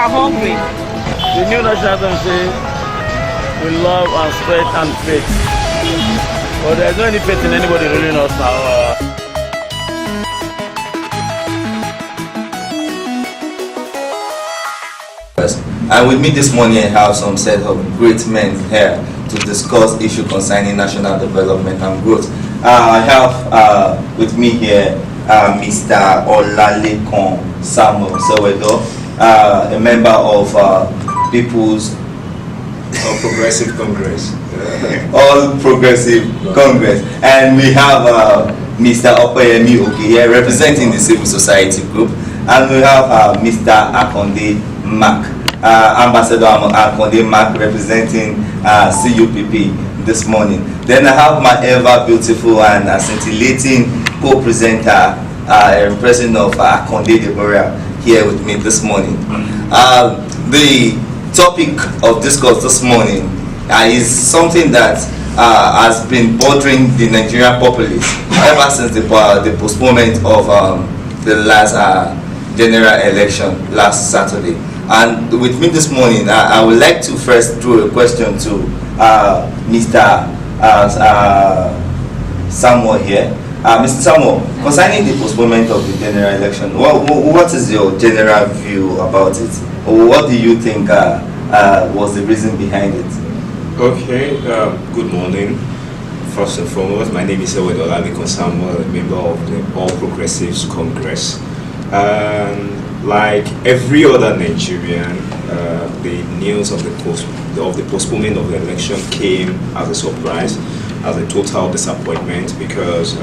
are hungry. The new national anthem says, "We love and strength and faith." But there's no any faith in anybody ruling us now. And with me this morning, I have some set of great men here to discuss issue concerning national development and growth. I have with me here Mr. Olalekan Samuel Sewedo, a member of People's All Progressive Congress. All Progressive Congress. And we have Mr. Opeyemi Oke here representing the civil society group. And we have Mr. Akonde Mark, Ambassador Akonde Mark representing CUPP this morning. Then I have my ever beautiful and scintillating co-presenter, president of Akonde Deborah, here with me this morning. The topic of discourse this morning is something that has been bothering the Nigerian populace ever since the postponement of the last general election last Saturday. And with me this morning, I would like to first throw a question to Mr. Samuel here. Mr. Samuel, concerning the postponement of the general election, what is your general view about it? Or what do you think was the reason behind it? Okay, good morning. First and foremost, my name is Olalekan Samuel, a member of the All Progressives Congress. Like every other Nigerian, the news of the postponement of the election came as a surprise, as a total disappointment, because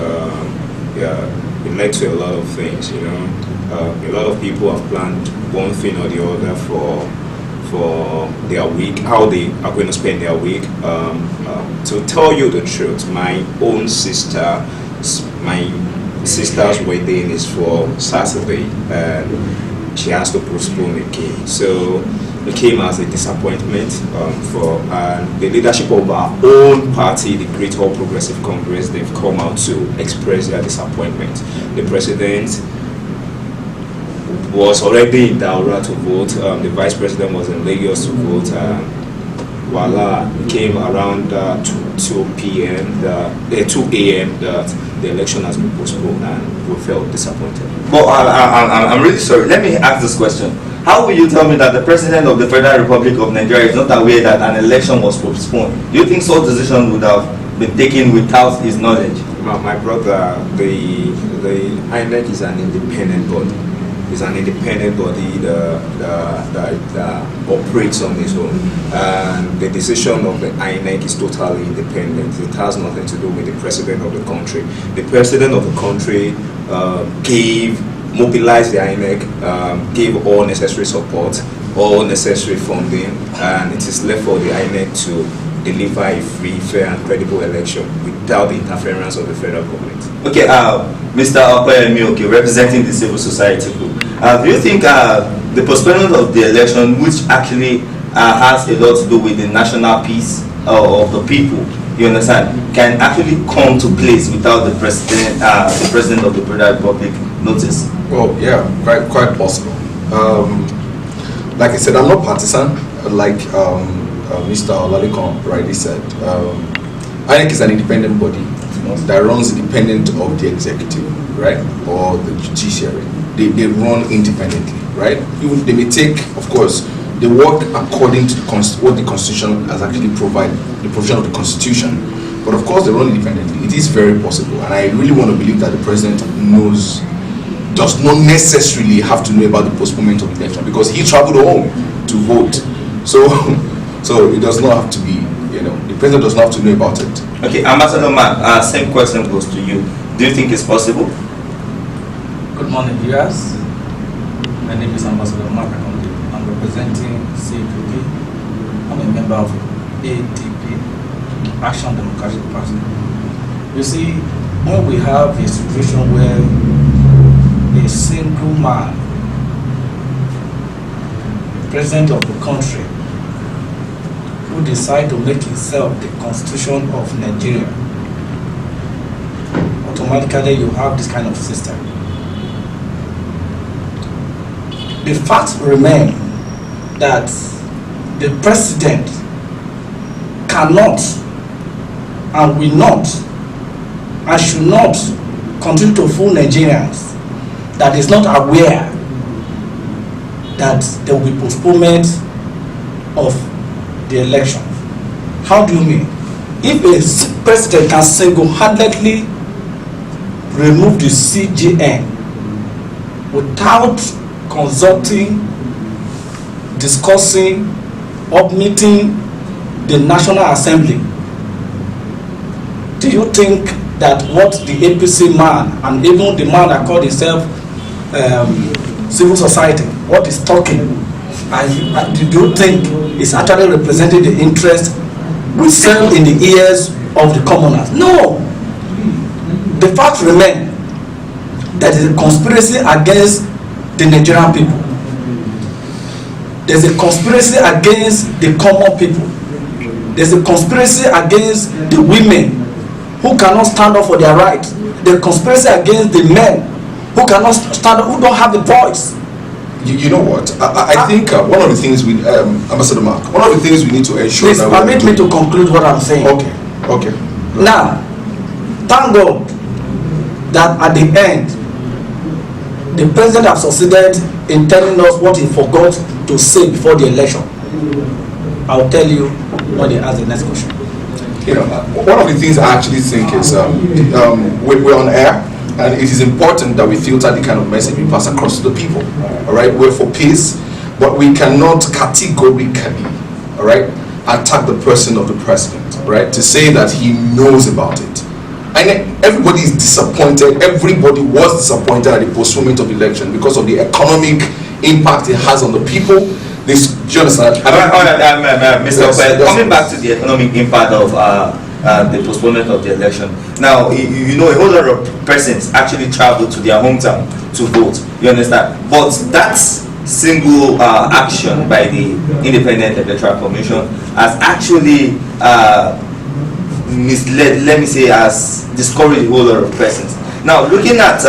it led to a lot of things. You know, a lot of people have planned one thing or the other for their week, how they are going to spend their week. To tell you the truth, my sister's wedding is for Saturday, and she has to postpone again. So it came as a disappointment for the leadership of our own party, the Great All Progressive Congress. They've come out to express their disappointment. The president was already in Daura to vote. The vice president was in Lagos to vote. Voila, it came around 2 a.m. that the election has been postponed, and we felt disappointed. But I'm really sorry. Let me ask this question. How will you tell me that the president of the Federal Republic of Nigeria is not aware that an election was postponed? Do you think such decision would have been taken without his knowledge? My brother, the INEC is an independent body. It's an independent body that operates on its own, and the decision of the INEC is totally independent. It has nothing to do with the president of the country. The president of the country mobilized the INEC, gave all necessary support, all necessary funding, and it is left for the INEC to deliver a free, fair, and credible election without the interference of the federal government. Okay, Mr. Opeyemi Oke, representing the civil society group, do you think the postponement of the election, which actually has a lot to do with the national peace of the people, you understand, can actually come to place without the president of the Federal Republic notice? Well, yeah, quite possible. Like I said, I'm not partisan, like Mr. Olalekan rightly said. INEC is an independent body that runs independent of the executive, right, or the judiciary. They run independently, right? Even they may take, of course, they work according to what the Constitution has actually provided, the provision of the Constitution. But of course, they run independently. It is very possible, and I really want to believe that the president does not necessarily have to know about the postponement of the election, because he traveled home to vote. So it does not have to be, the president does not have to know about it. Okay, Ambassador Mark, same question goes to you. Do you think it's possible? Good morning, viewers. My name is Ambassador Mark. I'm representing CPP. I'm a member of ADP, Action Democratic Party. You see, when we have a situation where a single man, president of the country, who decide to make himself the constitution of Nigeria, automatically you have this kind of system. The fact remains that the president cannot and will not and should not continue to fool Nigerians that is not aware that there will be postponement of the election. How do you mean? If a president can single-handedly remove the CGN without consulting, discussing, or meeting the National Assembly, do you think that what the APC man and even the man that called himself civil society, what is talking, and do you think is actually representing the interest we sell in the ears of the commoners? No. The fact remains that there is a conspiracy against the Nigerian people. There's a conspiracy against the common people. There's a conspiracy against the women who cannot stand up for their rights. There's a conspiracy against the men who cannot stand up, who don't have the voice. You know what? I think one of the things we, Ambassador Mark, one of the things we need to ensure. Please permit me to conclude what I'm saying. Okay. Now, thank God that at the end, the president has succeeded in telling us what he forgot to say before the election. I'll tell you when they ask the next question. You know, one of the things I actually think is we're on air, and it is important that we filter the kind of message we pass across to the people. All right, we're for peace, but we cannot categorically, all right, attack the person of the president, right, to say that he knows about it. And everybody is disappointed. Everybody was disappointed at the postponement of election because of the economic impact it has on the people. This, do you understand? Mr. Yes, coming back to the economic impact of the postponement of the election. Now, you know, a whole lot of persons actually travel to their hometown to vote. You understand? But that single action by the Independent Electoral Commission has actually misled, let me say, has discouraged a whole lot of persons. Now, looking at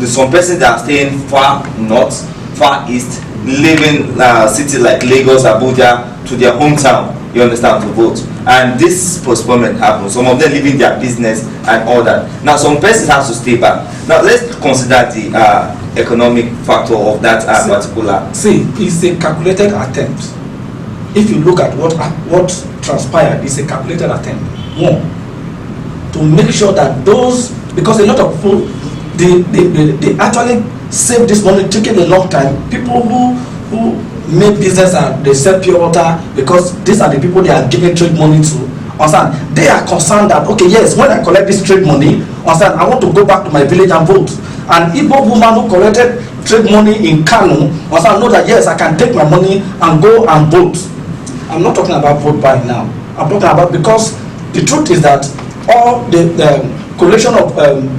some persons that are staying far north, far east, leaving cities like Lagos, Abuja to their hometown, you understand, to vote. And this postponement happens. Some of them leaving their business and all that. Now, some persons have to stay back. Now, let's consider the economic factor of that particular. See, it's a calculated attempt. If you look at what transpired, it's a calculated attempt. One, to make sure that those, because a lot of people, they actually save this money, taking a long time. People who make business and they sell pure water, because these are the people they are giving trade money to. Understand? They are concerned that, okay, yes, when I collect this trade money, understand, I want to go back to my village and vote. And Igbo woman who collected trade money in Kano, understand, know that yes, I can take my money and go and vote. I'm not talking about vote buying now. I'm talking about, because the truth is that all the coalition of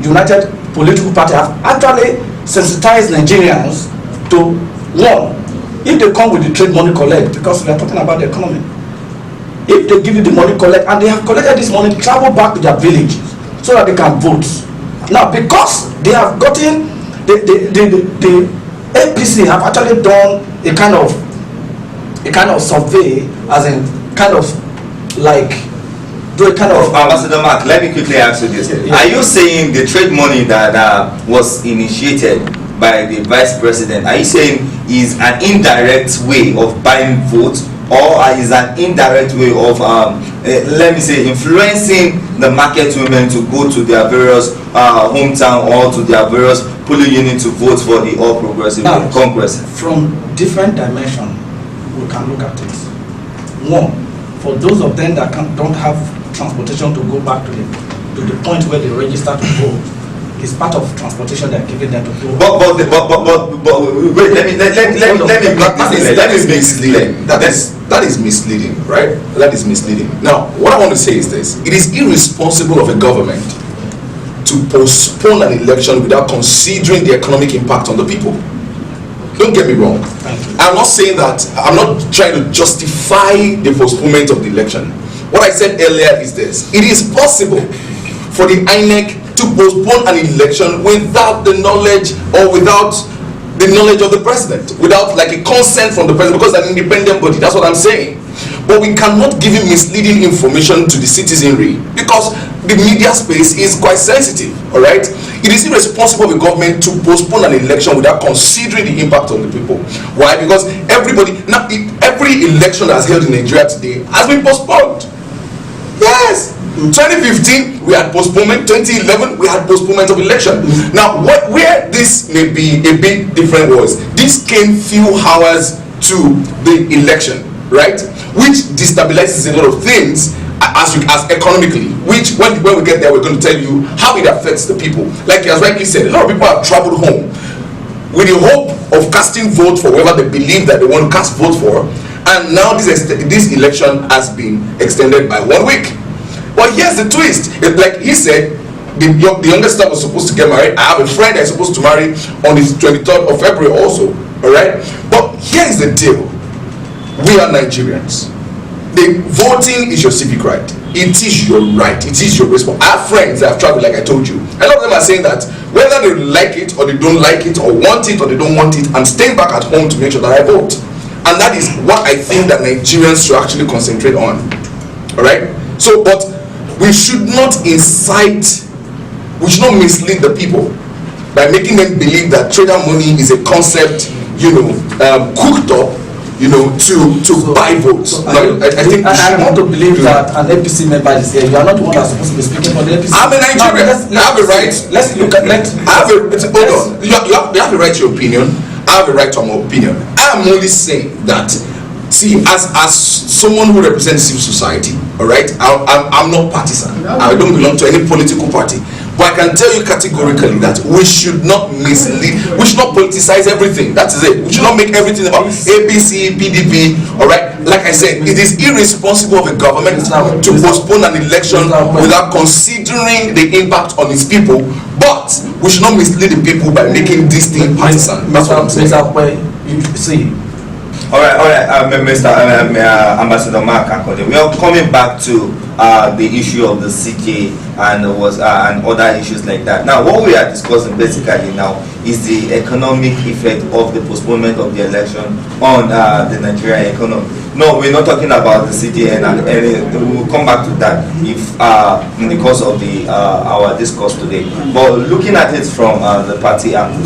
united political parties have actually sensitized Nigerians to, one, if they come with the trade money collect, because we are talking about the economy, if they give you the money collect and they have collected this money, travel back to their village so that they can vote. Now, because they have gotten the APC have actually done a kind of survey, as in kind of like do a kind of Ambassador Mark, let me quickly ask you this. Yeah. Are you saying the trade money that was initiated by the vice president, are you saying is an indirect way of buying votes, or is an indirect way of let me say influencing the market women to go to their various hometown or to their various polling units to vote for the All Progressive Congress? From different dimensions, we can look at it. One, for those of them that don't have transportation to go back to the point where they register to vote, it's part of transportation they're giving them to vote. But wait, let me misleading. That is misleading, right? That is misleading. Now, what I want to say is this: it is irresponsible of a government to postpone an election without considering the economic impact on the people. Don't get me wrong. I'm not saying that. I'm not trying to justify the postponement of the election. What I said earlier is this: it is possible for the INEC to postpone an election without the knowledge or without the knowledge of the president, without like a consent from the president, because it's an independent body. That's what I'm saying. But we cannot give him misleading information to the citizenry because the media space is quite sensitive. All right, it is irresponsible of the government to postpone an election without considering the impact on the people. Why? Because everybody now, every election that's held in Nigeria today has been postponed. Yes. 2015 we had postponement, 2011 we had postponement of election. Now where this may be a bit different was this came few hours to the election, right, which destabilizes a lot of things as economically, which when we get there we're going to tell you how it affects the people. Like he has rightly said, a lot of people have traveled home with the hope of casting vote for whoever they believe that they want to cast vote for, and now this election has been extended by 1 week. But here's the twist. It's like he said, the youngest son was supposed to get married. I have a friend that's supposed to marry on the 23rd of February also. All right. But here's the deal. We are Nigerians. The voting is your civic right. It is your right. It is your responsibility. I have friends that have traveled, like I told you. A lot of them are saying that whether they like it or they don't like it, or want it or they don't want it, I'm staying back at home to make sure that I vote. And that is what I think that Nigerians should actually concentrate on. All right. So, but we should not incite, we should not mislead the people by making them believe that trader money is a concept, cooked up, to buy votes. No, I think I want to believe that an APC member is here. You are not the one that's supposed to be speaking for the APC. I'm a Nigerian. I have a right. Let's look at You have a right to your opinion. I have a right to my opinion. I am only saying that. See, as someone who represents civil society, all right, I'm not partisan. I don't belong to any political party. But I can tell you categorically that we should not mislead, we should not politicize everything. That is it. We should not make everything about APC, PDP, all right? Like I said, it is irresponsible of a government to postpone an election without considering the impact on its people. But we should not mislead the people by making this thing partisan. That's what I'm saying. See. All right, Mr. Ambassador Mark Akode. We are coming back to the issue of the CK and other issues like that. Now, what we are discussing basically now is the economic effect of the postponement of the election on the Nigerian economy. No, we're not talking about the CTN and any. We'll come back to that if in the course of our discourse today. But looking at it from the party angle,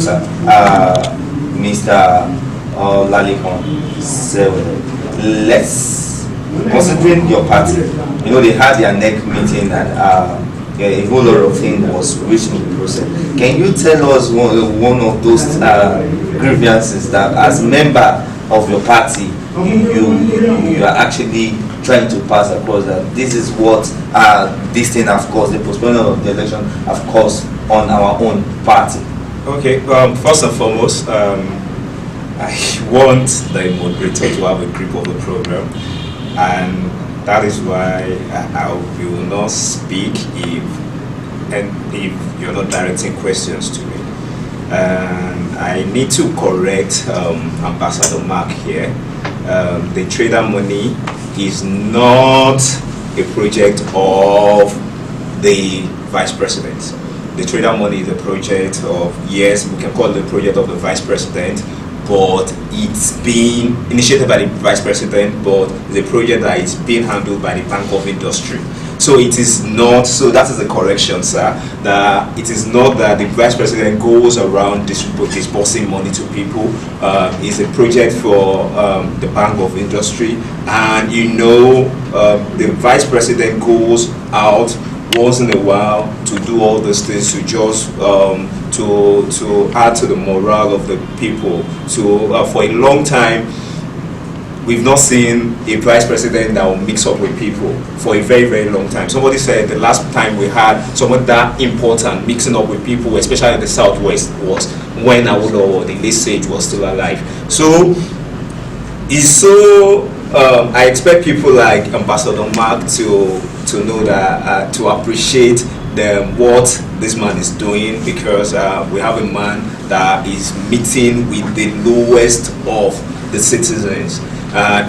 Mr. Lalikon, so let's, considering your party, they had their NEC meeting and a whole lot of things was reached in the process. Can you tell us one of those grievances that as member of your party you are actually trying to pass across, that this is what this thing have caused, the postponement of the election have caused on our own party? Okay, first and foremost, I want the moderator to have a grip of the program, and that is why I will not speak if you're not directing questions to me. And I need to correct Ambassador Mark here. The trader money is not a project of the vice president. The trader money is a project of, yes, we can call it the project of the vice president, but it's being initiated by the vice president, but the project that is being handled by the Bank of Industry. So it is not, so that is a correction, sir, that it is not that the vice president goes around disbursing money to people. It's a project for the Bank of Industry, and the vice president goes out once in a while to do all these things, to just to add to the morale of the people. So for a long time, we've not seen a vice president that will mix up with people for a very, very long time. Somebody said the last time we had someone that important mixing up with people, especially in the Southwest, was when Awolowo, the late sage, was still alive. So I expect people like Ambassador Mark to know that, to appreciate what this man is doing, because we have a man that is meeting with the lowest of the citizens.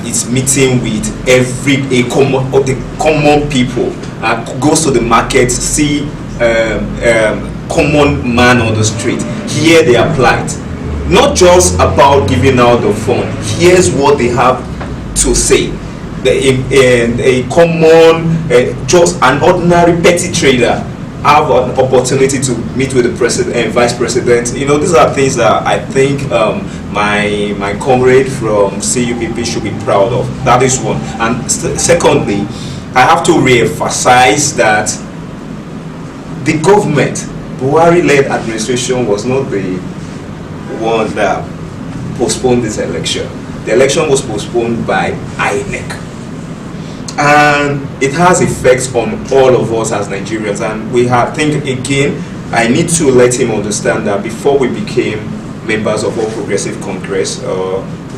It's meeting with the common people. Goes to the market, see common man on the street, hear their plight, not just about giving out the fund. Here's what they have to say. A common, just an ordinary petty trader have an opportunity to meet with the president and vice president. You know, these are things that I think my comrade from CUPP should be proud of. That is one. And secondly, I have to re-emphasize that the government, Buhari-led administration, was not the one that postponed this election. The election was postponed by INEC. And it has effects on all of us as Nigerians. And we have, think again, I need to let him understand that before we became members of All Progressive Congress,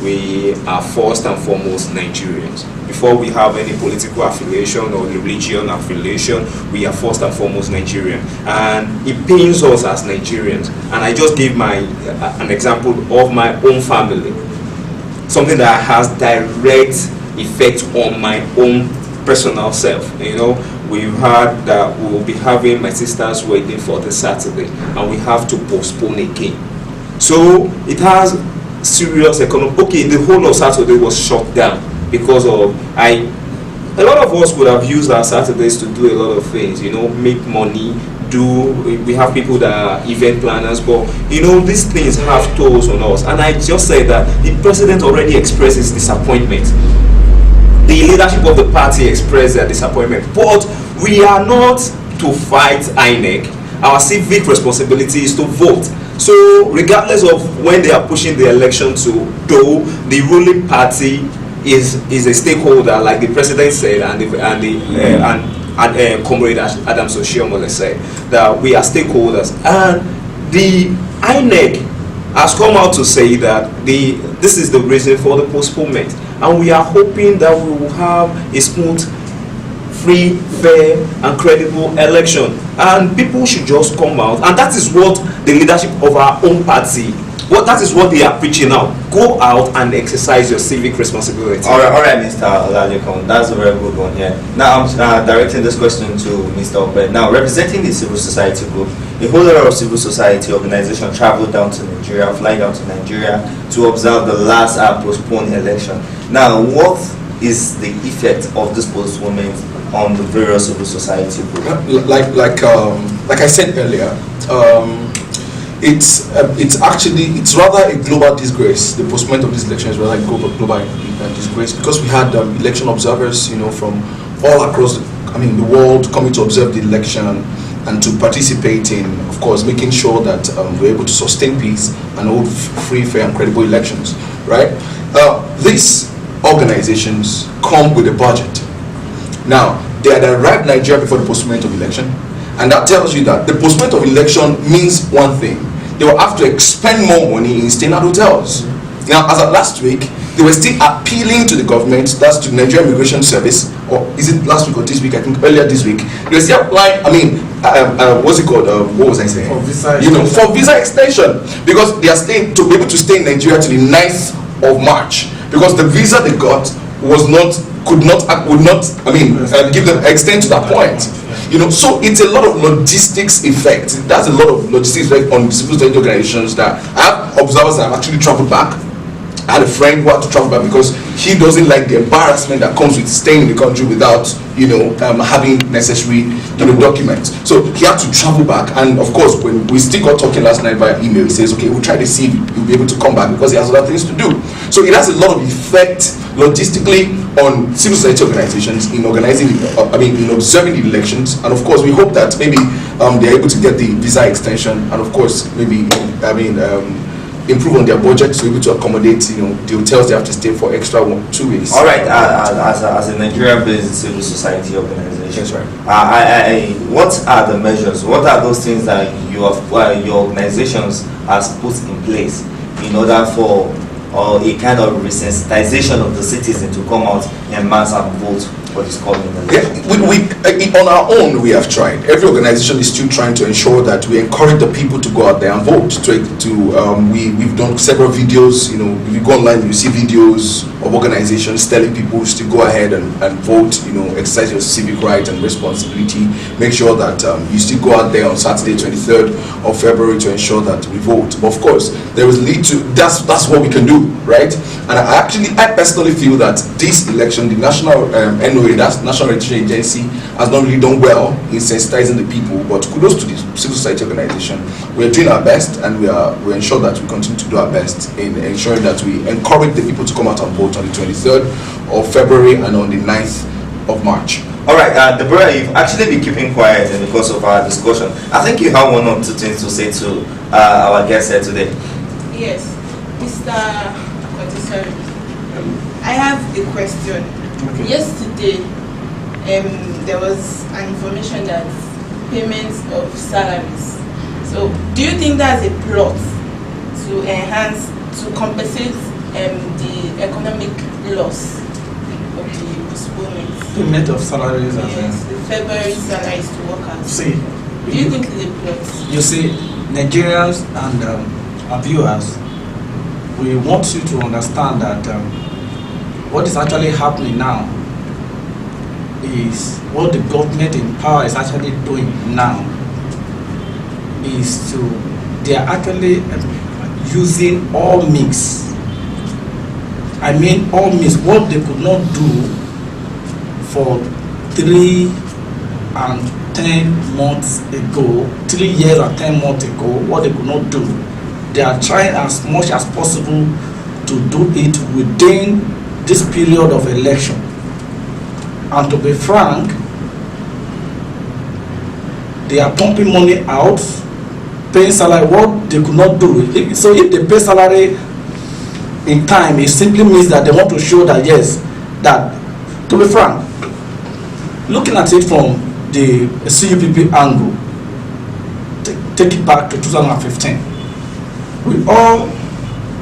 we are first and foremost Nigerians. Before we have any political affiliation or religion affiliation, we are first and foremost Nigerian. And it pains us as Nigerians. And I just gave an example of my own family. Something that has direct effect on my own personal self. You know, we've heard that we will be having my sister's wedding for this Saturday, and we have to postpone again. So it has serious economic. Okay, the whole of Saturday was shut down because of a lot of us would have used our Saturdays to do a lot of things. You know, make money. We have people that are event planners, but you know, these things have tolls on us. And I just said that the president already expressed his disappointment. The leadership of the party expressed their disappointment, but we are not to fight INEC. Our civic responsibility is to vote. So regardless of when they are pushing the election to do, the ruling party is a stakeholder, like the president said, and Comrade Adam Oshiomhole said, that we are stakeholders. And the INEC has come out to say that this is the reason for the postponement. And we are hoping that we will have a smooth, free, fair, and credible election. And people should just come out. And that is what the leadership of our own party, that is what they are preaching now. Go out and exercise your civic responsibility. All right, Mr. Olalekan, that's a very good one here. Now I'm directing this question to Mr. Ope. Now, representing the civil society group, a whole lot of civil society organization traveled down to Nigeria, flying down to Nigeria to observe the last postponed election. Now, what is the effect of this postponement on the various civil society groups? Like I said earlier, it's rather a global disgrace. The postponement of this election is rather a global disgrace, because we had election observers, you know, from all across the world coming to observe the election and to participate in, of course, making sure that we're able to sustain peace and hold free, fair, and credible elections. Right? These organizations come with a budget. Now, they had arrived in Nigeria before the postponement of election. And that tells you that the postponement of election means one thing. They will have to expend more money in staying at hotels. Now, as of last week, they were still appealing to the government, that's to the Nigerian Immigration Service, or is it last week or this week? I think earlier this week. They were still applying, what's it called? What was I saying? For visa for visa extension. Because they are staying, to be able to stay in Nigeria till the 9th of March. Because the visa they got would not give them extend to that point. You know, so it's a lot of logistics effect. That's a lot of logistics effect on civil society organizations. That I have observers that have actually traveled back. I had a friend who had to travel back because he doesn't like the embarrassment that comes with staying in the country without, having necessary, documents. So he had to travel back, and of course, when we still got talking last night via email, he says, "Okay, we'll try to see if he'll be able to come back because he has other things to do." So it has a lot of effect logistically on civil society organizations in organizing, in observing the elections, and of course, we hope that maybe they're able to get the visa extension, and of course, maybe improve on their budget to be able to accommodate the hotels they have to stay for extra 2 weeks. All right, as a Nigeria-based civil society organization, yes, right. What are the measures? What are those things that your organizations has put in place in order for a kind of resensitization of the citizen to come out en masse and vote for this coming election? On our own, we have tried. Every organization is still trying to ensure that we encourage the people to go out there and vote. We've done several videos. If you go online, you see videos of organizations telling people to go ahead and vote. Exercise your civic right and responsibility. make sure that you still go out there on Saturday 23rd of February to ensure that we vote. But of course, there is lead to, that's what we can do, right? And I personally feel that this election, the national NOA, that's National Registration Agency, has not really done well in sensitizing the people. But kudos to the civil society organization. We're doing our best, and we ensure that we continue to do our best in ensuring that we encourage the people to come out and vote on the 23rd of February and on the 9th of March. All right, Deborah, you've actually been keeping quiet in the course of our discussion. I think you have one or two things to say to our guest here today. Yes, Mr. Akotisari, I have a question. Okay. Yesterday, there was an information that payments of salaries. So, do you think that's a plot to enhance, to compensate the economic loss of the postponement? Payment of salaries. Yes, the February salaries to workers. See, do you think it's a plot? You see, Nigerians and our viewers, we want you to understand that what is actually happening now is what the government in power is actually doing now is they are actually using all means. I mean all means. What they could not do for 3 and 10 months ago, 3 years and 10 months ago, what they could not do, they are trying as much as possible to do it within this period of election. And to be frank, they are pumping money out, paying salary, what they could not do. So if they pay salary in time, it simply means that they want to show that yes, that, to be frank, looking at it from the CUPP angle, take it back to 2015, we all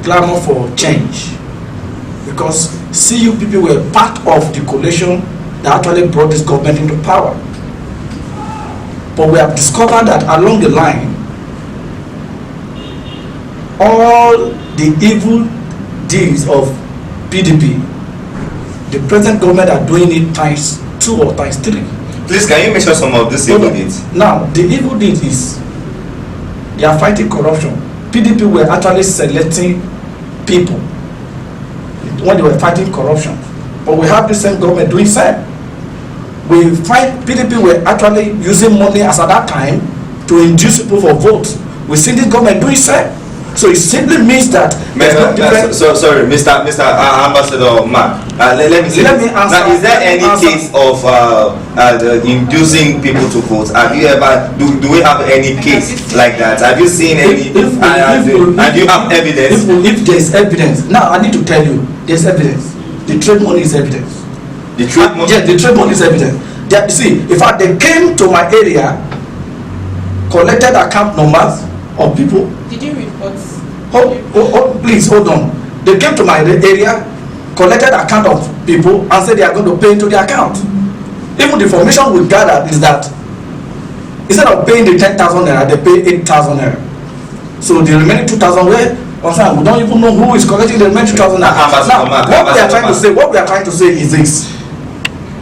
clamor for change because CUPP were part of the coalition that actually brought this government into power. But we have discovered that along the line, all the evil deeds of PDP, the present government are doing it times 2 or times 3. Please, can you mention some of these evil deeds? Now, the evil deed is they are fighting corruption. PDP were actually selecting people when they were fighting corruption. But we have the same government doing same. We find PDP were actually using money as at that time to induce people for votes. We see this government doing same. So it simply means that sorry, Mr. Ambassador Mark. Let me answer. Now, is there any case of inducing people to vote? Have you ever? Do we have any case like that? Have you seen any? And you have evidence? If there is evidence, now I need to tell you, there's evidence. The trade money is evidence. The trade money. Yes, the trade money is evidence. See, in fact, they came to my area, collected account numbers of people. Did you report? Please hold on. They came to my area, collected account of people, and said they are going to pay into the account. Even the information we gathered is that instead of paying the 10,000 naira, they pay 8,000 naira. So the remaining 2,000 we don't even know who is collecting the remaining 2,000 naira. Now, what we are trying to say is this.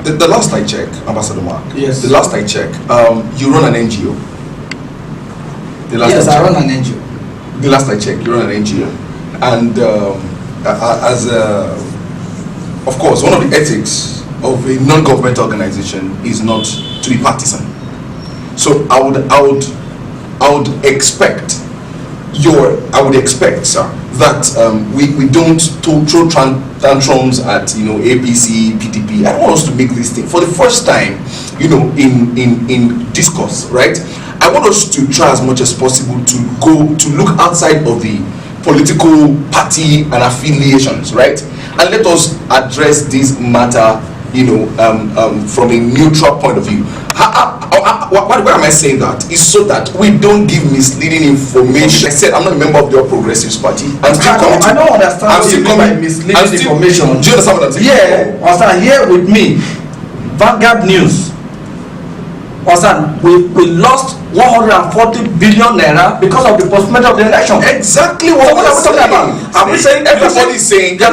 The last I check, Ambassador Mark. Yes. The last I check, you run an NGO. Yes, I run an NGO. The last I checked, you run an NGO, and of course, one of the ethics of a non-governmental organization is not to be partisan. So I would expect, sir, that we don't throw tantrums at APC, PDP. I don't want us to make this thing for the first time, in discourse, right? I want us to try as much as possible to look outside of the political party and affiliations, right? And let us address this matter, from a neutral point of view. Why am I saying that? It's so that we don't give misleading information. I said I'm not a member of the All Progressives Party. I don't understand what you mean by misleading information. Do you understand what I'm saying? Yeah, here with me, Vanguard News. We lost 140 billion naira because of the postponement of the election. Exactly what are we talking about? Are we saying everybody's saying? You're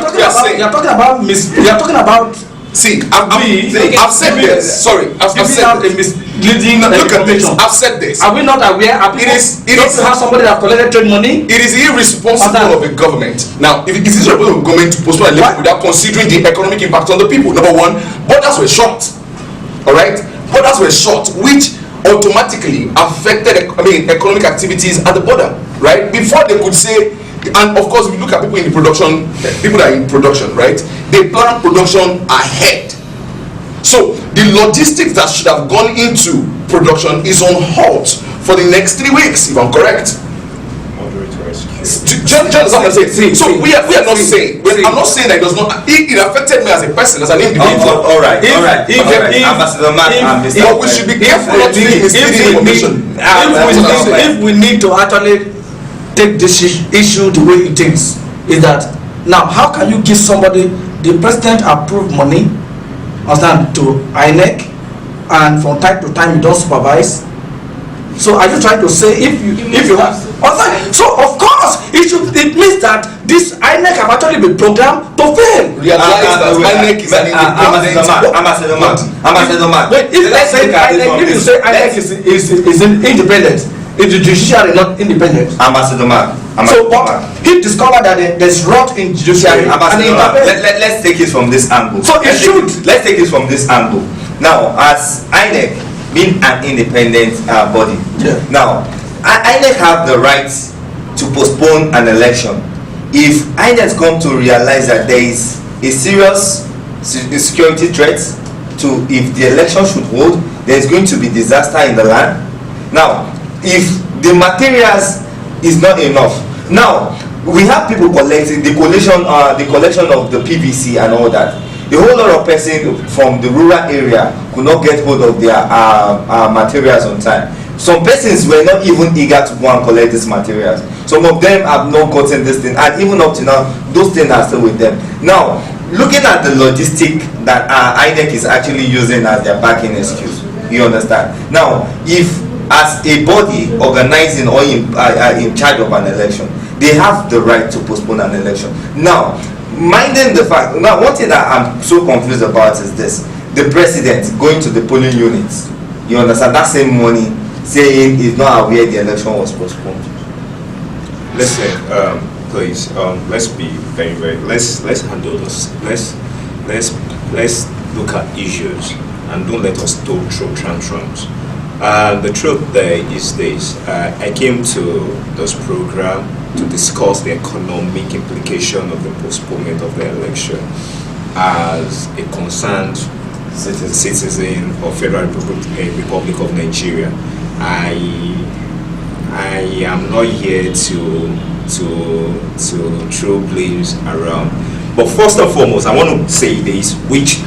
talking about. See, I've said this. Sorry, I've said this. leading look at this. commission. I've said this. Are we not aware? It is to have somebody that collected trade money. It is irresponsible of a government. Now, if it is irresponsible of a government to postpone an election without considering the economic impact on the people. Number one, borders were shut. All right, borders were shut, which automatically affected, economic activities at the border. Right, before they could say. And of course, if you look at people in the production, people that are in production, right? They plan production ahead. So the logistics that should have gone into production is on halt for the next 3 weeks, if I'm correct. So we are not saying. I'm not saying that it does not. It affected me as a person, as an individual. All right. Ambassador Mark and Mr. But we should be careful not to give misleading information. If we need to actually take this issue the way it is that now how can you give somebody the president approved money to INEC and from time to time you don't supervise? So are you trying to say if you have so of course it means that this INEC have actually been programmed to fail. Realize that INEC is an independent. Ambassador Mark. Wait, if let's say INEC, if you say INEC is independent, is the judiciary not independent? Ambassador Mark. So he discovered that there's rot in judiciary. Let's take it from this angle. So it should. Let's take it from this angle. Now, as INEC being an independent body, now INEC have the right to postpone an election if INEC come to realize that there is a serious security threat to if the election should hold, there is going to be disaster in the land. Now, if the materials is not enough, now we have people collecting the collection of the PVC and all that. A whole lot of persons from the rural area could not get hold of their materials on time. Some persons were not even eager to go and collect these materials. Some of them have not gotten this thing, and even up to now, those things are still with them. Now, looking at the logistic that INEC is actually using as their backing excuse, you understand? Now, if as a body organizing or in charge of an election, they have the right to postpone an election. Now, minding the fact, now one thing that I'm so confused about is this: the president going to the polling units, you understand, that same morning saying he's not aware the election was postponed. Listen, please, let's be very let's handle this. Let's look at issues and don't let us throw tantrums. The truth there is this: I came to this program to discuss the economic implication of the postponement of the election as a concerned citizen of Federal Republic of Nigeria. I am not here to throw blames around, but first and foremost, I want to say this, which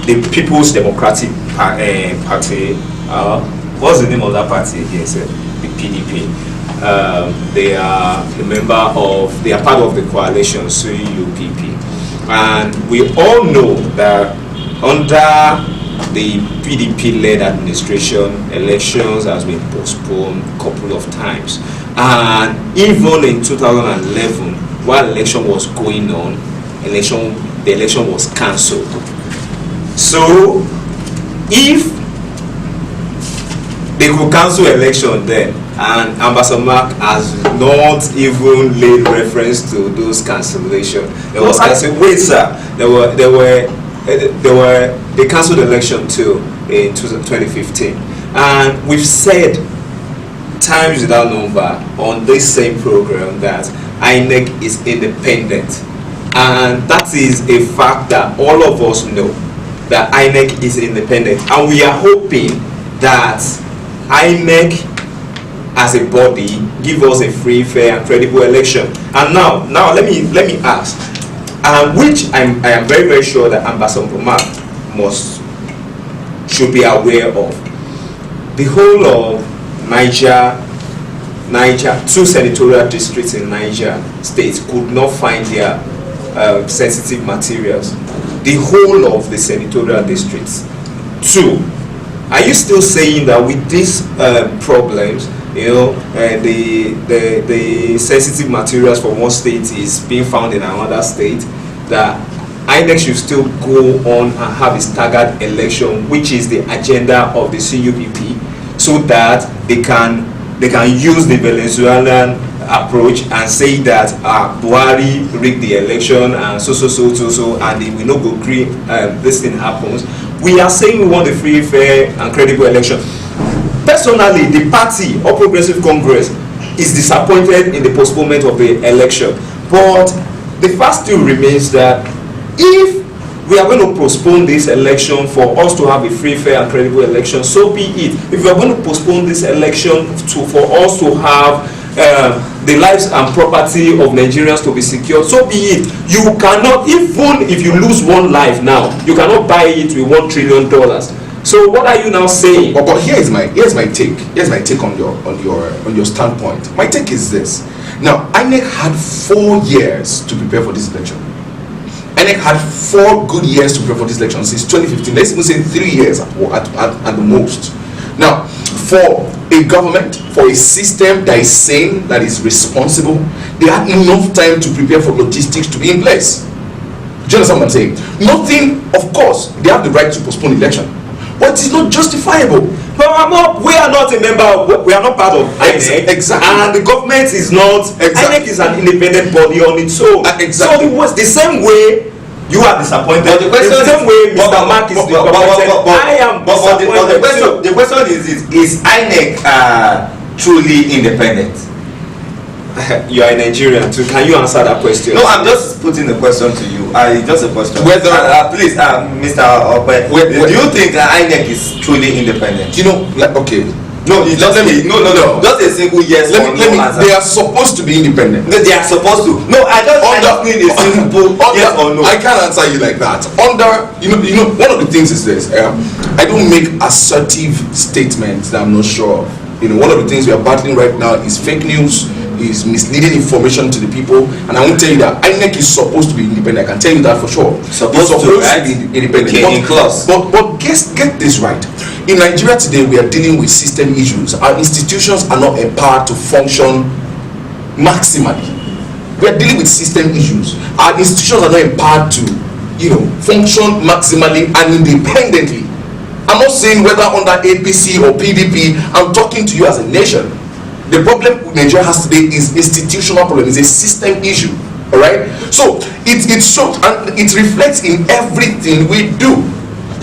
the People's Democratic Party, what's the name of that party again? The PDP. They are part of the coalition CUPP, and we all know that under the PDP-led administration, elections has been postponed a couple of times, and even in 2011, while election was going on, the election was cancelled. So, if they could cancel election then, and Ambassador Mark has not even laid reference to those cancellations. There was wait, sir. They cancelled the election too in 2015, and we've said times without number on this same program that INEC is independent, and that is a fact that all of us know, that INEC is independent, and we are hoping that INEC as a body give us a free, fair and credible election. And now let me ask, which I am very sure that Ambassador Mark should be aware of. The whole of Niger, two senatorial districts in Niger State could not find their sensitive materials. The whole of the senatorial districts. Two, are you still saying that with these problems, the sensitive materials from one state is being found in another state, that INEC should still go on and have a staggered election, which is the agenda of the CUPP, so that they can use the Venezuelan approach and say that Buhari rigged the election and so, and they will not go agree this thing happens. We are saying we want a free, fair and credible election. Personally, the party, All Progressive Congress, is disappointed in the postponement of the election, but the fact still remains that if we are going to postpone this election for us to have a free, fair and credible election, so be it. If we are going to postpone this election for us to have the lives and property of Nigerians to be secured, so be it. You cannot, even if you lose one life now, you cannot buy it with $1 trillion. So what are you now saying? But here's my take. Here's my take on your standpoint. My take is this. Now, INEC had 4 years to prepare for this election. INEC had 4 good years to prepare for this election since 2015. Let's even say 3 years at the most. Now, for a government, for a system that is sane, that is responsible, they had enough time to prepare for logistics to be in place. Do you understand what I'm saying? Nothing, of course, they have the right to postpone election, but it's not justifiable. But we are not a member, we are not part of INEC. Exactly. And the government is not, INEC is an independent body on its own. Exactly. So it was the same way you are disappointed. But the question the same way Mr. Mark is disappointed. I am disappointed. The question is INEC truly independent? You are a Nigerian too. Can you answer that question? No, I'm just putting the question to you. Just a question. Whether please, Mr. Ope, do you think INEC is truly independent? You know, like, okay. No, you just no. Just a simple yes or no answer. They are supposed to be independent. No, they are supposed to. No, I just need a simple yes or no. I can't answer you like that. You know, one of the things is this. I don't make assertive statements that I'm not sure of. You know, one of the things we are battling right now is fake news, is misleading information to the people, and I won't tell you that INEC is supposed to be independent. I can tell you that for sure. Supposed to be independent. Okay, but get this right. In Nigeria today, we are dealing with system issues. Our institutions are not empowered to function maximally. We are dealing with system issues. Our institutions are not empowered to, function maximally and independently. I'm not saying whether under APC or PDP. I'm talking to you as a nation. The problem Nigeria has today is institutional problem. It's a system issue. All right. So it shows and it reflects in everything we do.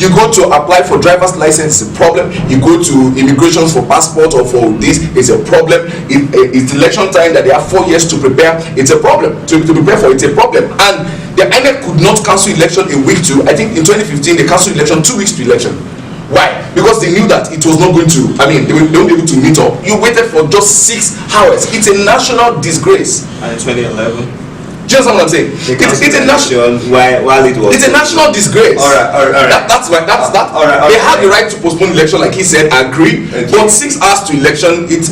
You go to apply for driver's license, it's a problem. You go to immigration for passport or for this, it's a problem. It's election time that they have 4 years to prepare, it's a problem. To prepare for, it's a problem. And the INEC could not cancel election a week to, I think in 2015 they cancelled election 2 weeks to election. Why? Because they knew that it was not going to, they won't be able to meet up. You waited for just 6 hours. It's a national disgrace. And in 2011? Just what I'm saying. It's a national. While it was. It's a national disgrace. All right. That's why. All right. They had the right to postpone election, like he said. I agree. Okay. But 6 hours to election, it's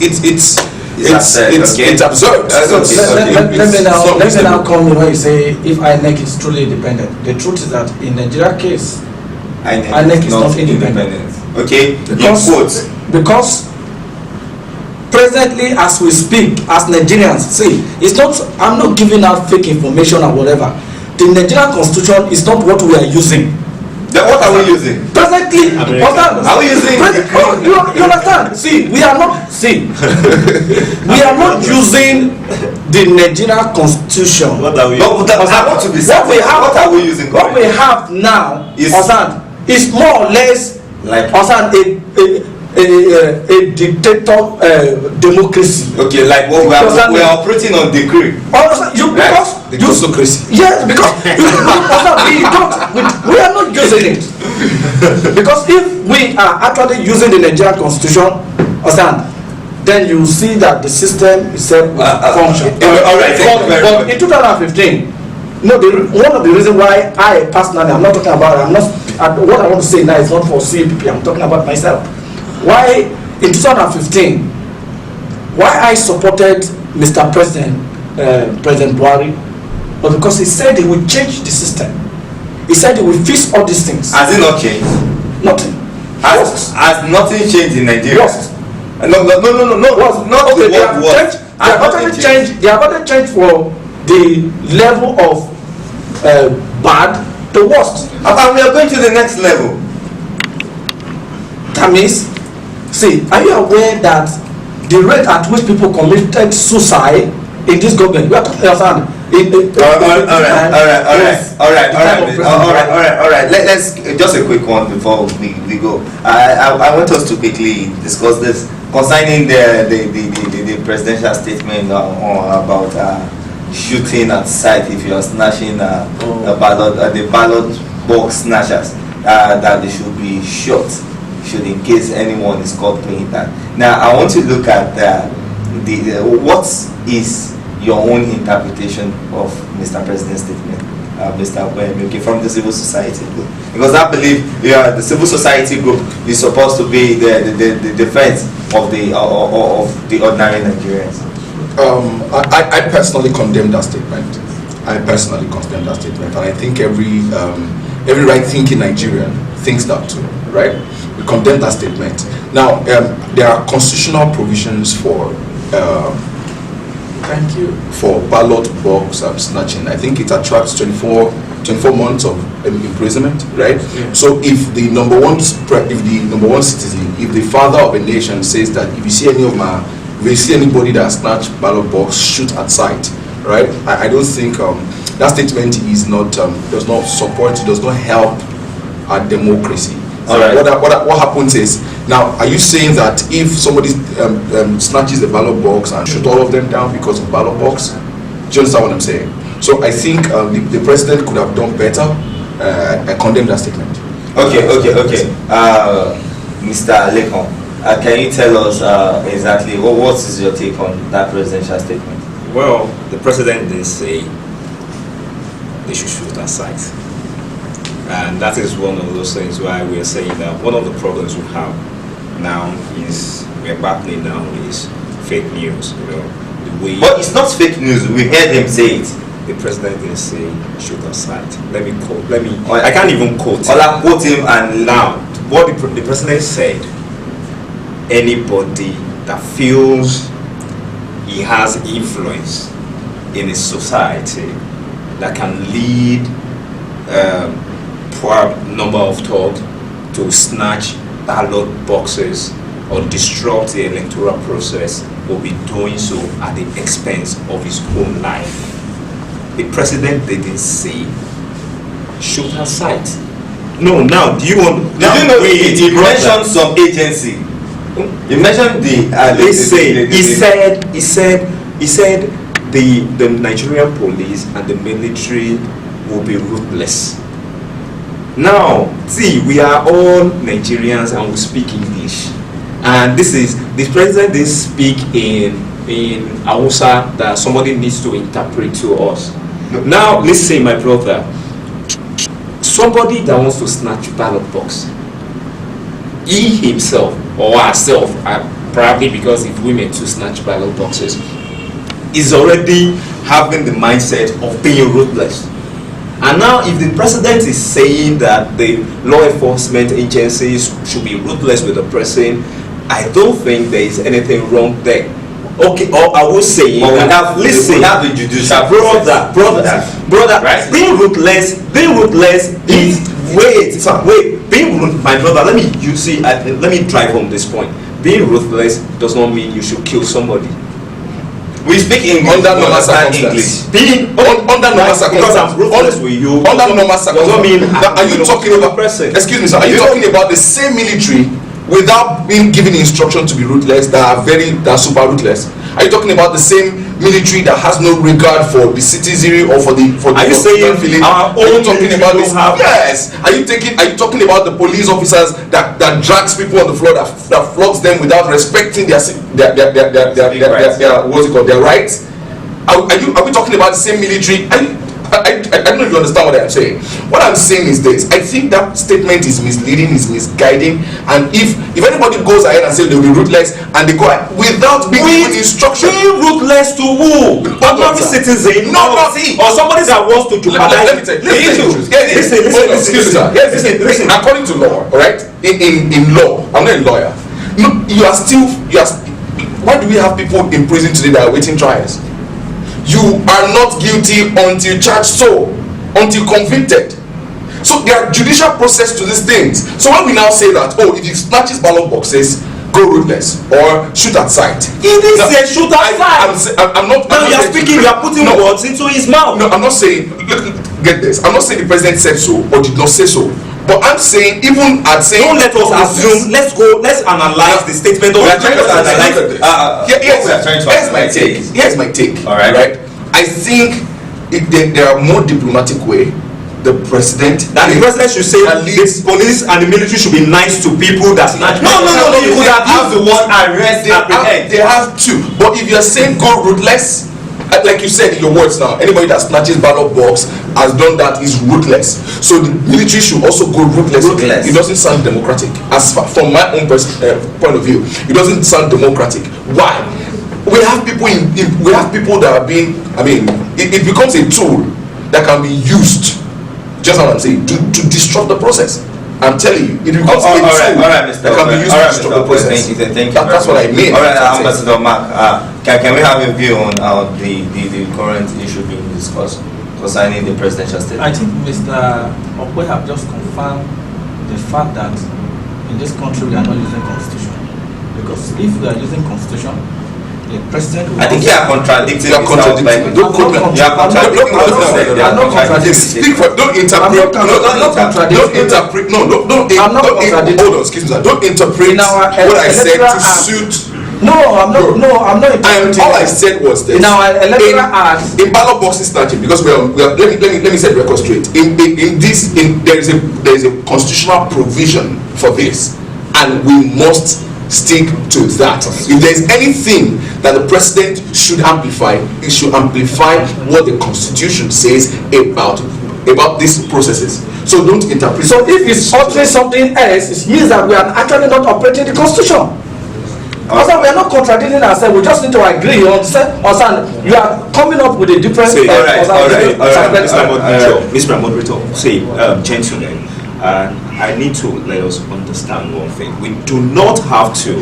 absurd. Let me now come in when you say if INEC is truly independent. The truth is that in Nigeria case, INEC is not independent. Okay. Because presently, as we speak, as Nigerians, see, it's not. I'm not giving out fake information or whatever. The Nigerian Constitution is not what we are using. Then what are we using? Presently, are we using? You understand? See, we are not. We are not using the Nigerian Constitution. What are we? What are we using? What we have now is more or less like a dictator democracy. Okay, like what we are operating on decree. Democracy. Yes, because we are not using it. Because if we are actually using the Nigerian Constitution, then you see that the system itself function. All right. But in 2015, one of the reasons why I personally, I'm not talking about, what I want to say now is not for CPP, I'm talking about myself. Why in 2015, why I supported Mr. President Buhari was because he said he would change the system. He said he would fix all these things. Has it not changed? Nothing. Has nothing changed in Nigeria? No. Not okay, the they have changed for the level of bad The worst. And we are going to the next level. That means, see, are you aware that the rate at which people committed suicide in this government, we are talking about all right. Let's just a quick one before we go. I want us to quickly discuss this concerning the presidential statement about shooting at sight if you are snatching the ballot box snatchers, that they should be shot should in case anyone is caught doing that. Now I want to look at what is your own interpretation of Mr. President's statement, Mr. Okoyemi, from the civil society group, because I believe the civil society group is supposed to be the defense of the ordinary Nigerians. I personally condemn that statement. And I think every right-thinking Nigerian thinks that too, right? We condemn that statement. Now, there are constitutional provisions for ballot box snatching. I think it attracts 24 months of imprisonment, right? Yeah. So if the number one citizen, if the father of a nation says that if you see anybody that snatch ballot box, shoot at sight, right? I don't think that statement is not does not support, does not help our democracy. So right. What happens is, now, are you saying that if somebody snatches the ballot box and shoot all of them down because of ballot box? Do you understand what I'm saying? So I think the president could have done better. I condemn that statement. Okay. Mr. Lekon, can you tell us exactly what is your take on that presidential statement? Well, the president didn't say they should shoot at sight. And that is one of those things why we are saying that one of the problems we have now is fake news, But it's not fake news. We heard him say it. The president didn't say shoot at sight. I can't even quote him. I'll quote him. And now, what the president said, anybody that feels he has influence in a society that can lead poor number of thugs to snatch ballot boxes or disrupt the electoral process will be doing so at the expense of his own life. The president didn't say shoot at sight. No, now do you want? Now, you mentioned some agency. You mentioned he said the Nigerian police and the military will be ruthless. Now, see, we are all Nigerians and we speak English, and the president didn't speak in Hausa that somebody needs to interpret to us. Now, listen, my brother, somebody that wants to snatch ballot box, he himself or herself, probably because if women to snatch ballot boxes, is already having the mindset of being ruthless. And now if the president is saying that the law enforcement agencies should be ruthless with the person, I don't think there is anything wrong there. Okay, or I will say, listen, we have the judicial brother, right? Being ruthless is my brother. Let me drive home this point. Being ruthless does not mean you should kill somebody. We speak English under normal circumstances. Under normal circumstances. Because I'm ruthless with you. Under normal circumstances. Are you talking about? Person? Excuse me, sir. Are you talking about the same military without being given instruction to be ruthless that are super ruthless? Are you talking about the same military that has no regard for the citizenry or for the? Are you saying our own military don't have? Yes. Are you talking about the police officers that drags people on the floor, that flogs them without respecting their what's it called, their rights? Are we talking about the same military? I don't know if you understand what I'm saying. What I'm saying is this: I think that statement is misleading, is misguiding, and if anybody goes ahead and says they'll be ruthless and they go without being given instruction, being ruthless to who? Ordinary citizen, or somebody that wants to jeopardize. Listen. According to law, all right? In law, I'm not a lawyer. No, you are. Why do we have people in prison today that are waiting trials? You are not guilty until charged so, until convicted. So there are judicial process to these things. So when we now say that, oh, if he snatches ballot boxes, go ruthless or shoot at sight. He didn't say shoot at sight. I'm not. Now you are speaking, you are putting words into his mouth. No, I'm not saying. Get this. I'm not saying the president said so or did not say so. But I'm saying, even at saying, don't let us assume. Let's analyze the statement. Here's my take. All right. I think if there are more diplomatic way, the president should say the police and the military should be nice to people that snatch. No. You could have used the word arrest. They have to. But if you're saying go ruthless, like you said in your words now, anybody that snatches ballot box has done that is ruthless. So the military should also go ruthless. It doesn't sound democratic. As far from my own point of view, it doesn't sound democratic. Why? We have people that are being. I mean, it becomes a tool that can be used. Just what I'm saying, to disrupt the process. I'm telling you, it becomes a tool that can be used to disrupt the process. Thank you. That's what I mean. All right, Ambassador Mark, can we have a view on the current issue being discussed concerning the presidential statement? I think Mr. Okwe have just confirmed the fact that in this country we are not using constitution. Because if we are using constitution, the president will... I think you are contradicting. You are contradicting. Don't interpret. Hold on, excuse me. Don't interpret what I said to suit. No, I'm not interpreting. All I said was this. In our electoral act, in ballot boxes snatching, because we are let me set the record straight. There is a constitutional provision for this, and we must stick to that. If there is anything that the president should amplify, it should amplify what the constitution says about these processes. So don't interpret. So if it's altering something else, it means that we are actually not operating the constitution. Also, we are not contradicting ourselves. We just need to agree. You understand? You are coming up with a different. Mr. Moderator, say, gentlemen, I need to let us understand one thing. We do not have to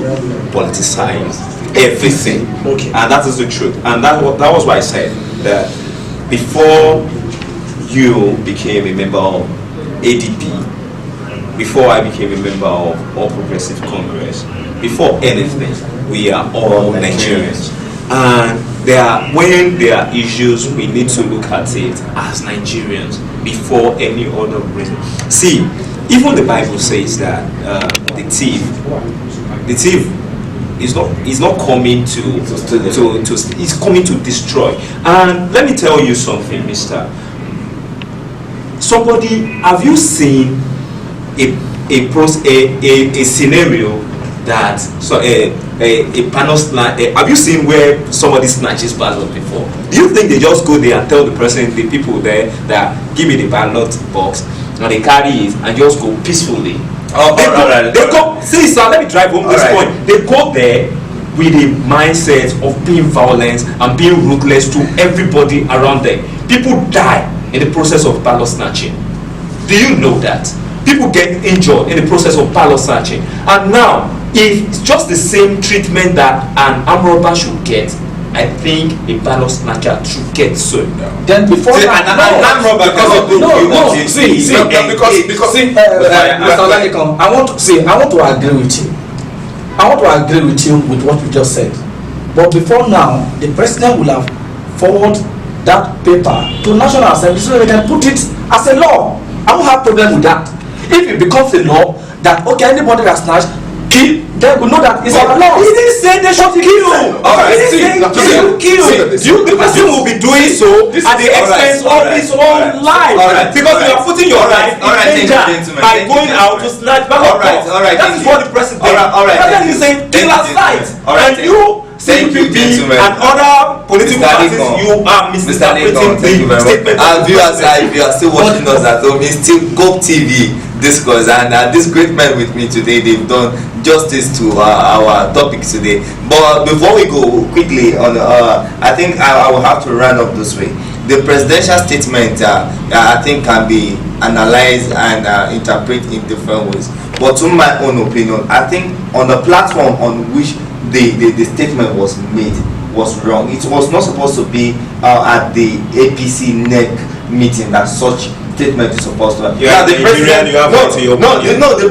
politicize everything. Okay. And that is the truth. And that was why I said that before you became a member of ADP, before I became a member of All Progressive Congress, before anything, we are all Nigerians. And when there are issues, we need to look at it as Nigerians before any other reason. See, even the Bible says that the thief is not coming he's coming to destroy. And let me tell you something, Mister. Have you seen a scenario that a panel have you seen where somebody snatches ballot before? Do you think they just go there and tell the people there that give me the ballot box, and they carry it and just go peacefully? See, sir, let me drive home this point. They go there with a mindset of being violent and being ruthless to everybody around them. People die in the process of ballot snatching. Do you know that? People get injured in the process of ballot snatching. And now, if it's just the same treatment that an armed robber should get, I think a ballot snatcher should get so. Then before an armed robber Mr. Olanikon, I want to agree with you. I want to agree with you with what you just said. But before now, the president will have forwarded that paper to National Assembly so they can put it as a law. I don't have problem with that. If it becomes a law that anybody that snatch, kill, then we know that it's our law. He didn't say they should kill. The person will be doing so at the expense of his own life. Because you are putting your life in danger by going out to snatch ballot box. That is what the president did. Then you say kill aside, and you CPP and other political parties, you are misinterpreting the statement. And viewers, if you are still watching us at home, it's still KOPTV discourse, and this great men with me today, they've done justice to our topic today. But before we go quickly on, I think I will have to run up this way. The presidential statement, I think, can be analyzed and interpreted in different ways. But to my own opinion, I think on the platform on which the statement was made was wrong. It was not supposed to be at the APC NEC meeting that such statement is supposed to. You are Nigerian, you have right to your opinion. The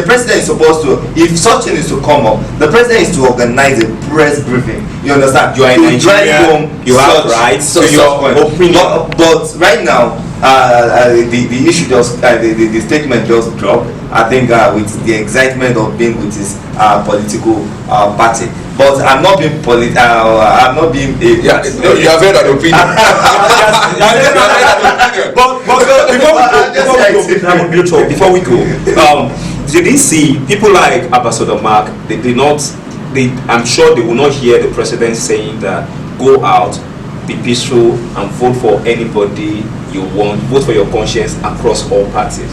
president is supposed to. If such thing is to come up, the president is to organize a press briefing. You understand? You are in to drive Nigeria, home you have rights to your opinion. But right now, the issue just the statement just dropped. I think with the excitement of being with his political party. But I'm not being I'm not being a Yeah, no, you have heard an opinion. Before we go, did you see people like Ambassador Mark? They did not. I'm sure they will not hear the president saying that go out, be peaceful, and vote for anybody you want. Vote for your conscience across all parties.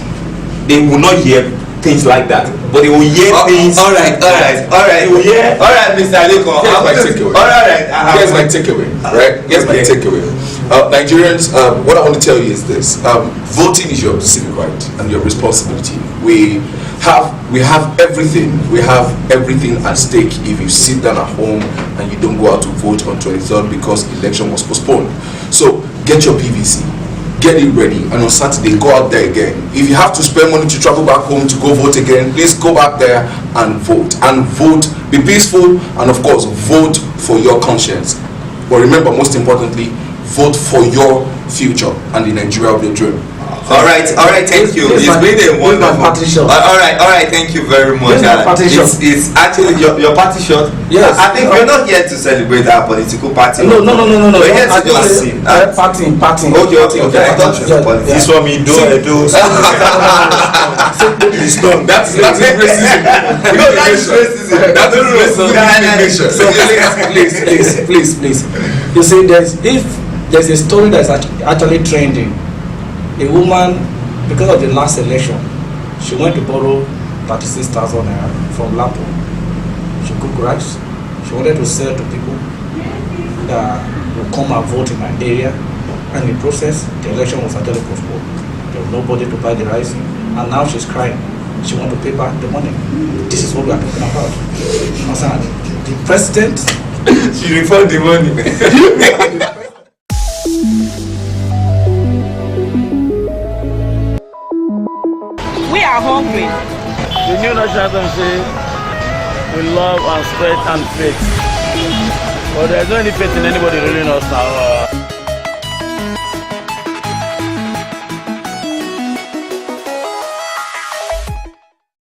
They will not hear things like that, but they will hear things. All right, Mr. Aleko. Here's my takeaway. Here's my takeaway. Nigerians, what I want to tell you is this: voting is your civic right and your responsibility. We have everything. We have everything at stake if you sit down at home and you don't go out to vote on 23rd because election was postponed. So get your PVC. Get it ready, and on Saturday go out there again. If you have to spend money to travel back home to go vote again, please go back there and vote. Be peaceful, and of course vote for your conscience. But remember, most importantly, vote for your future and the Nigeria of your dream. All right, thank you. It's been a wonderful. All right, thank you very much. It's actually your party shot. Yes. I think we're not here to celebrate our political party. No. We're here to just see. Party. Okay. I thought it was politics. This one me do. That's racism. That's racism. That's racism. So please. You see, there's a story that's actually trending. A woman, because of the last election, she went to borrow 36,000 naira from Lapo. She cooked rice. She wanted to sell to people that will come and vote in my area. And in the process, the election was actually postponed. There was nobody to buy the rice. And now she's crying. She wants to pay back the money. This is what we are talking about. The president... She refunded the money. We are hungry. The new national anthem says, "We love and strength and faith." But there's no any faith in anybody ruling us now.